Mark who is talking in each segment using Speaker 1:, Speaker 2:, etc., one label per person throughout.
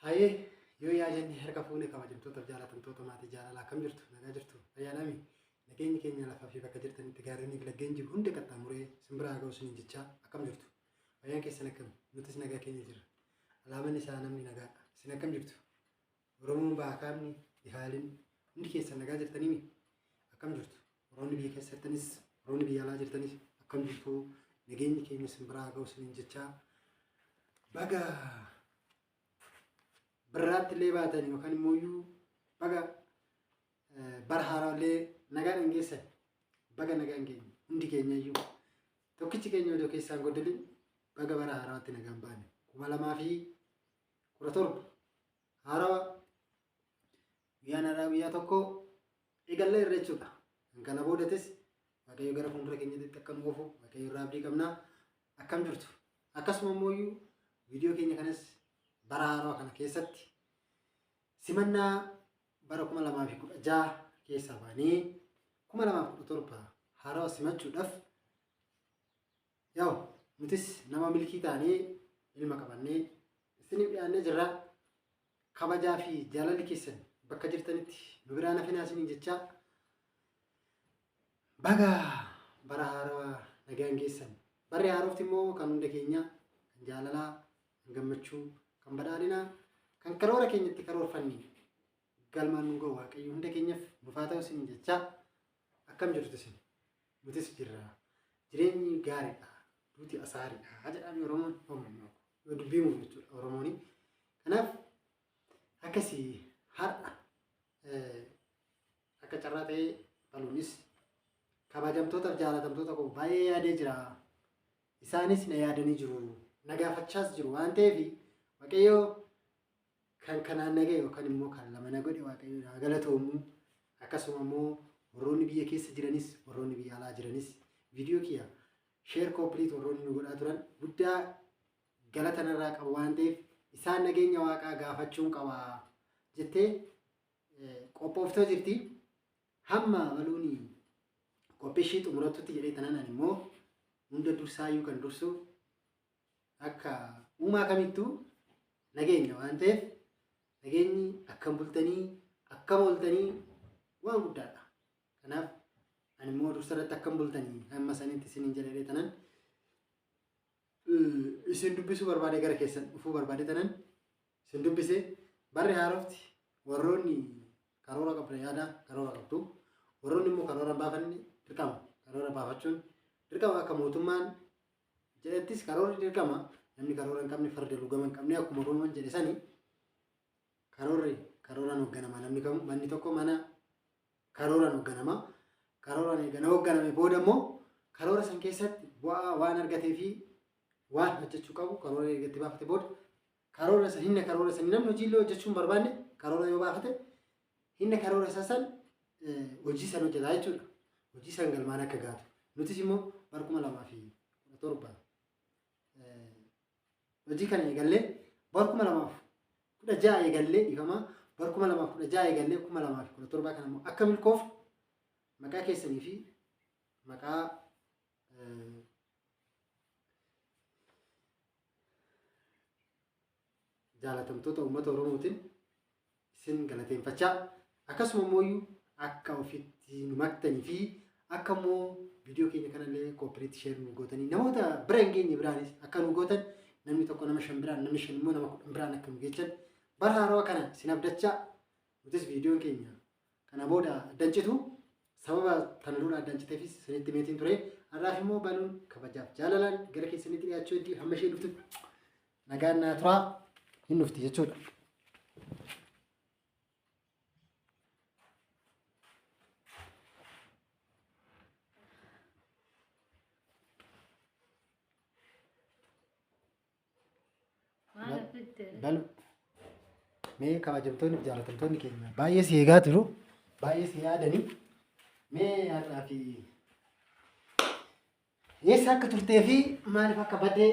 Speaker 1: Haye yoo yaadni harka fuune kabajamtoota jaalatamtoota maatii jaalalaa kam jirtu nagaa jirtu ayyaanami nageenyi keenya lafaa fi bakka jirtanitti gaarreen eeglaggeen jiru hundi qaxxaamuree simbiraa ga'u suniin jechaa akkam jirtu ayyaan keessan akkam nutis nagaa keenya jira alaamanni isaa namni nagaadha isin akkam jirtu oromoon baakaamni dhihaalin hundi keessan nagaa jirtanii akkam jirtu oromoonni biyya keessattanis oromoonni biyya alaa jirtanis akkam jirtu nageenyi keenya simbiraa ga'u suniin jechaa baga Berat lebatani yookaan immoo baga bara haaraalee nagaa dhangeessan baga nagaan keenya hundi keenya iyyuu tokkichi keenya odoo keessaan godolin baga bara haaraatti nagaan baane 2017 haarawa guyyaa tokko eegalle irreechuudha kana boodatis waaqayyo gara fuuldura keenyatti akka nu oofu waaqayyo irraa abdii qabna akkam jirtu akkasuma immoo viidiyoo keenya kanas bara haaraa kana keessatti simannaa bara 2016 keessa baanee 2017 haaraa simachuudhaaf yaa'u nutis nama milkii taanee ilma qabannee isiniif dhiyaannee jirra kabajaa fi jaalalli keessan bakka jirtanitti nu biraan hafina isiniin jecha baga bara haaraa nagaan geessan barri haaraafti immoo kan hunda keenya kan jaalalaa kan gammachuu kan badhaadhinaa kan karoora keenyatti karoorfanni galmaan nu ga'u waaqayyo hunda keenyaaf nufaa ta'u isin jecha akkam jirtu isin nutis jirra jireenyi gaariidha duuti asaariidha jedhame oromoon yoo dubbiimu jechuudha oromooni kanaaf akkasii har'a akka carraa ta'ee baluunis kabajamtootaaf jaalatamtoota koo baay'ee yaadee jira isaanis na yaadanii jiru na gaafachaas jiru waan ta'eef waaqayyo kan kanaan nagee yookaan immoo kan lama nagodhe waaqayyo galatoomu akkasuma immoo warroonni biyya keessa jiranis warroonni biyya alaa jiranis viidiyoo kiyya sheer koompiliit warroonni nu godhaa turan guddaa galata narraa qabu waan ta'eef isaan nageenya waaqaa gaafachuun qaba jettee qophooftoo jirti hamma baluuni qophii ishii xumurattutti jedhee tanaan immoo hunda dursaayyuu kan dursu akka uumaa kamittuu nageenya waan ta'eef nageenyi akkam bultanii akkam ooltanii waan guddaadha kanaaf ani immoo dursarratti akkam bultanii hamma sanitti isiniin jedhee tanan isin dubbisuu barbaade gara keessan dhufuu barbaade tanan isin dubbise barri haaraafti warroonni karoora qabdan yaada karoora qabdu warroonni immoo karoora baafanne dirqama karoora baafachuun dirqama akka mootummaan jedhettis karoorri dirqama namni karoora hin qabne farda lugama hin qabne akkuma oromoon jedhe sani karooraan hoogganama namni kamu manni tokko mana karooraan hoogganama karooraan eegana hoogganame booda immoo karoora san keessatti bu'aa waan argatee fi waan hojjechuu qabu karoora eegatti baafate booda karoora san hinna karoora san namni hojii illee hojjechuun barbaanne karoora yoo baafate hinna karoora isa san hojii san hojjetaa jechuudha hojii san galmaan akka gaatu nutis immoo bara 2017 hojii kana eegallee bara 2016 eegallee ifama bara 2016 eegallee 2017 kana immoo akka milkoof maqaa keessanii fi maqaa jaalatamtoota uummata oromootiin isin galateeffachaa akkasuma immoo akka ofitti nu maktanii fi akka immoo viidiyoo keenya kanallee koompiliit sheer nu gootanii namoota bira hin geenye biraanis akka nu gootan namni tokko nama 5 biraan namni 5 immoo nama 10 biraan akka nu geechan bara haaraa kana isin abdachaa nutis viidiyoon keenya kana booda addancitu sababa kana dura addanciteefis isinitti meetiin ture har'aaf immoo baluun kabajaaf jaalalaan gara keessanitti dhiyaachuu itti hamma ishee dhuftu nagaan naa turaa hin dhufti jechuudha. Balu mee kabajamtoonni fi jaalatamtoonni keenya baay'ee si eegaa jiru baay'ee si yaadanii mee har'aa fi eessa akka turtee fi maaliif akka badee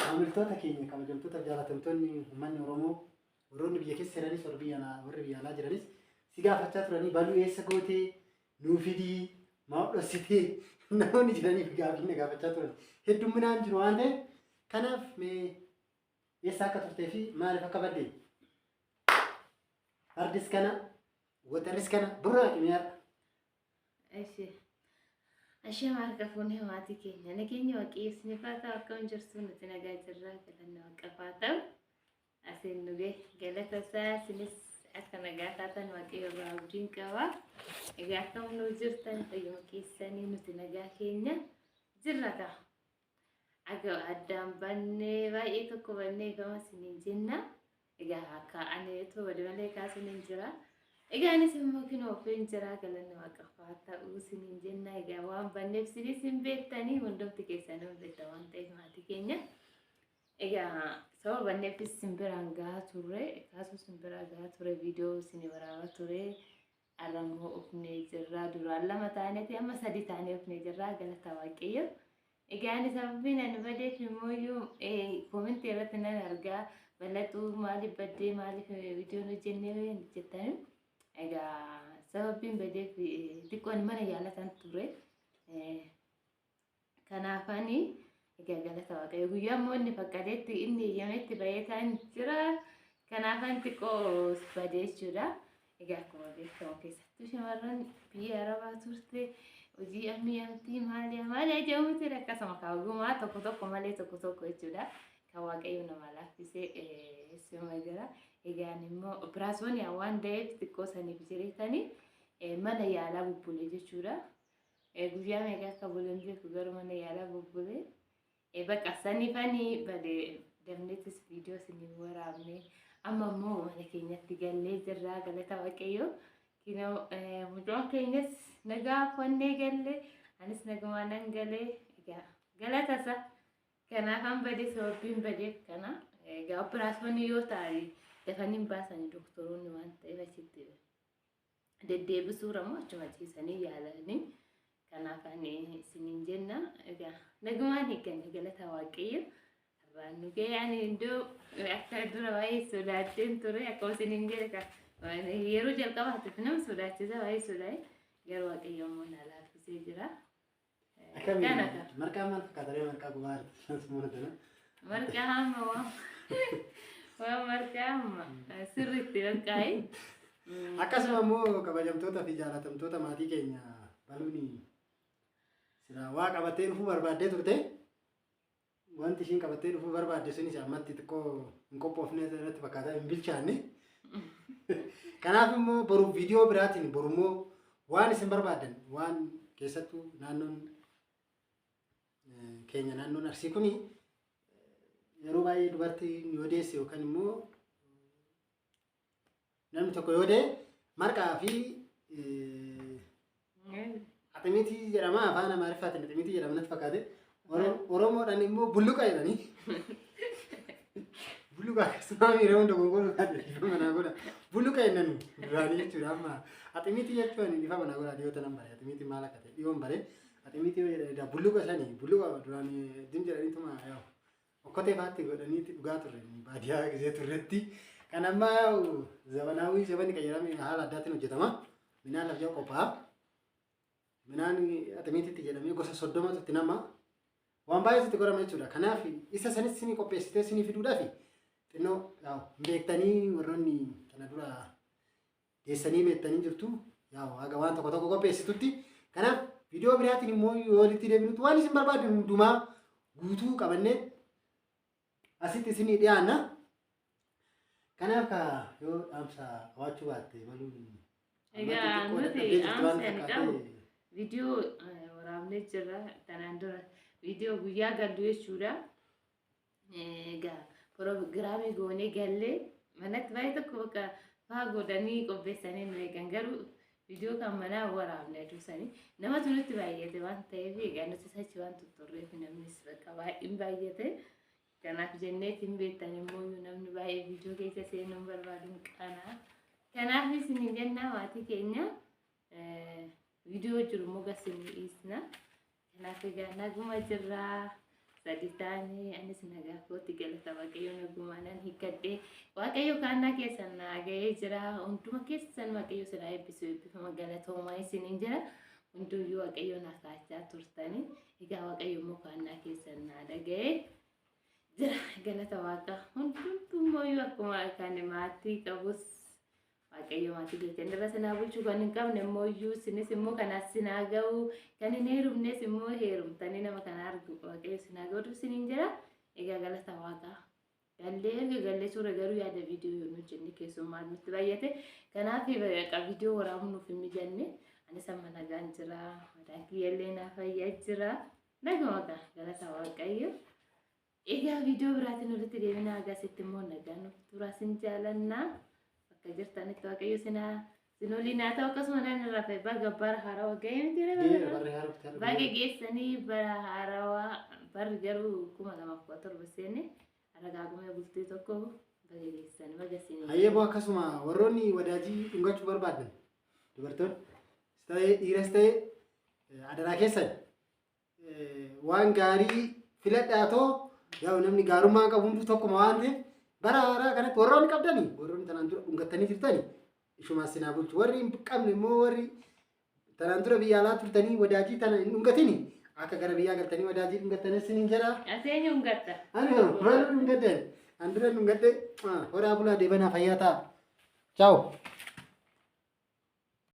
Speaker 1: maamiltoota keenya kabajamtoota fi jaalatamtoonni uummanni Oromoo warroonni biyya keessa jiranis warri biyya alaa jiranis si gaafachaa turanii baluu eessa gootee nuu fidii maa dhossitee namoonni jiraniif gaafii na gaafachaa turan heddumminaan jiru waan ta'eef kanaaf mee eessa akka turtee fi maaliif akka badde fardis kana watarris kana burraa qimiyaadha.
Speaker 2: Ashee marga fuunee maatii keenya nageenya waaqessinee faataa akka hunjirsuun nuti nagaa jirraa galanna waaqafaata asiin nugee galata isaa sinis akka nagaa taatan waaqayyo irraa abdiin qaba. Egaa akka nu jirtan fayyuma keessanii nuti nagaa keenya jirrata. Aga addaan bannee baay'ee tokko bannee gama siniin jenna. Egaa akka aneetu walimalee kaasiniin jira. Egaa anis immoo kinoo ofiin jira galanna waaqafaata siniin jenna. Egaa waan banneef sinis hin beektanii hundumti keessanii hundetta waan ta'eef maatii keenya. Egaa sababa banneefis simbiraan gahaa turre kaasuu simbiraan gahaa ture viidiyoo isinii waraabaa ture. Alammoo ufnee jirraa duraan 2 taaneeti amma 3 taanee ufnee jirraa galata waaqayyo. Egaa ani sababiin ani badeef immoo koomentii irratti nan argaa bal'atuu maaliif baddee maaliif viidiyoon hojjennee jettanii. Egaa sababiin badeef xiqqoon mana yaalatan ture. Kanaafani egaa galata waaqayyo guyyaa immoo inni fakkateetti inni eeyyametti baay'ataan jira. Kanaafan xiqqoo badee jechuudha. Egaa akkuma beekamu keessattuu shamarran biyya Arabaa turte hojii ammayyaatti maali ajaa'uuti akkasuma kaawwamaa tokko malee tokko jechuudha. Kan waaqayyo nama laaffisee sima jira. Egaa immoo operaasyoon waan ta'eef xiqqoo saniif jireetanii mana yaalaa bubbulee jechuudha. Guyyaa meeqa akka bulan beeku garuu mana yaalaa bubbulee bakka saniifanii badee damneetis viidiyoo isinii waraabne. Amma immoo mana keenyatti gallee jirraa galata waaqayyo. Kinoo mucaan keenyas nagaa fannee galle anis nagumaan nan galee egaa galata isa. Kanaafan badee sababiin badeef kana egaa operaasyoon yoo ta'e dafanii baasanii doktoroonni waan ta'eef achitti deddeebisuu ramoo achuma ciisanii yaalanii. Kanaafan isiniin jenna egaa nagumaan eegganne galata waaqayyo. Wanti kayaan iddoo akka dura baay'ee sodaateen ture akkuma isiniin jedhe yeroo jalqabaatiif nama sodaachisa baay'ee sodaa'e garuu waaqayyo immoo na laaffisee jira.
Speaker 1: Marqaa maal fakkaata marqaa gubaarra
Speaker 2: marqaa hamma waan marqaa hamma sirriitti marqaa'e.
Speaker 1: Akkasuma immoo kabajamtoota fi jaalatamtoota maatii keenya baluuni sila waa qabattee dhufuu barbaaddee turte. Wanti ishiin qabattee dhufuu barbaadde sunis ammatti xiqqoo hin qophoofne irratti fakkaata hin bilchaanne. Kanaaf immoo boru viidiyoo biraatiin boru immoo waan isin barbaaddan waan keessattuu naannoon keenya naannoon Arsii kuni yeroo baay'ee dubartiin yoo deesse yookaan immoo namni tokko yoo dee marqaa fi aximiitii jedhama afaan Amaariffaatiin aximiitii jedhama natti fakkaate. Oromoodhaan immoo bulluqa jedhanii bulluqa akkasuma miira hunda gongoon mana godha bulluqa jennan duraanii jechuudha. Amma aximiitii jechuun ifa mana godha dhiyoota nan bare aximiitii maal akka ta'e dhiyoon bare aximiitii bulluqa sanii bulluqa duraanii dim jedhaniituma okkotee faatti godhaniitti dhugaa turre baadiyyaa gisee turretti. Kan amma zabanaawii sabani qayyarame haala addaatiin hojjetama. Minaan lafjaa qophaa'a. Minaan aximiitiitti jedhamee gosa 30 itti nama. Waan baay'ee sitti godhama jechuudha. Kanaaf isa sanis isinii qopheessitee isinii fiduudhaaf xinnoo beektanii warroonni kana dura deessanii beektanii jirtu haga waan tokko qopheessitutti. Kanaaf viidiyoo biraatiin immoo yoo walitti deebinutti waan isin barbaaddan hundumaa guutuu qabannee asitti isinii dhiyaanna. Kanaaf yoo dhaamsa qabaachuu baatte baluun
Speaker 2: egaa nuti dhaamsa ni qabu viidiyoo waraabnee jirra tanaan dura. Video guyyaa gallu jechuudha. Egaa proogiraamii goonee gallee manatti baay'ee tokko bakka faa godhanii qopheessanii nu eegan garuu viidiyoo kan manaa waraabne aduusanii namatu nutti baay'ate waan ta'eef egaa nuti sachi waan tutturreef namnis bakka baay'een baay'ate. Kanaaf jenneetiin beektan immoo namni baay'ee viidiyoo keessa seenuu barbaadu qanaa. Kanaaf isin jennaa maatii keenya viidiyoo jiru immoo gasinii dhiisna. Kanaaf egaa naguma jirraa sadi taanee anis nagaa kootti galata waaqayyo nagumaanan hiikkadhee waaqayyo kaannaa keessan naa ga'ee jira. Hunduma keessan waaqayyo sinaa eebbisuu eebbifama galatoomaa isiniin jira. Hunduyyuu waaqayyo naa kaachaa turtanii egaa waaqayyo immoo kaannaa keessan naa dhaga'ee jira galata waaqa hundumtummooyyuu akkuma kan maatii qabus waaqayyo maatii keessan irra sinaa bulchuu kan hin qabne immooyyuu sinis immoo kanaas sinaa ga'u kan hin heerumnes immoo heerumtanii nama kana argu waaqayyo sinaa ga'u siniin jira egaa galata waaqa gallee suura garuu yaada viidiyoo yoo hojjenne keessummaa nutti baay'ate kanaaf baqa viidiyoo waraabnuuf hin mijanne anis amma nagaan jira madaan kiyyallee naa fayyaa jira naguma galata waaqayyo egaa viidiyoo biraatiin walitti deebinaa agasitti immoo nagaan nuuf turaa sin jaalannaa bakka jirtanitti waaqayyo sinolii naa ta'u akkasuma naan irraa fa'i baga bara haarawaa ga'ee miti baga geessanii bara haarawaa barri garuu 2017 seenne aragaagumee bultii tokko baga geessanii baga sinii
Speaker 1: Hayyee akkasuma warroonni wadaajii dhungachuu barbaadan dubartoonni ta'ee dhiiras ta'ee adaraa keessan waan gaarii filadhaatoo yaa namni gaarummaa qabu hunduu tokkuma waan ta'eef bara haaraa kanatti warroonni qabdanii warroonni tanaan dura dhungattanii jirtanii ishumaa sinaa bulchu warri hin qabne immoo warri tanaan dura biyya alaa turtanii wadaajii tana hin dhungatini akka gara biyyaa galtanii wadaajii dhungattanii siniin jira.
Speaker 2: Aseenyu dhungatta.
Speaker 1: Ani warri dhungatten an dura dhungadde horaa bulaa deebanaa fayyaa ta'a. Ciao.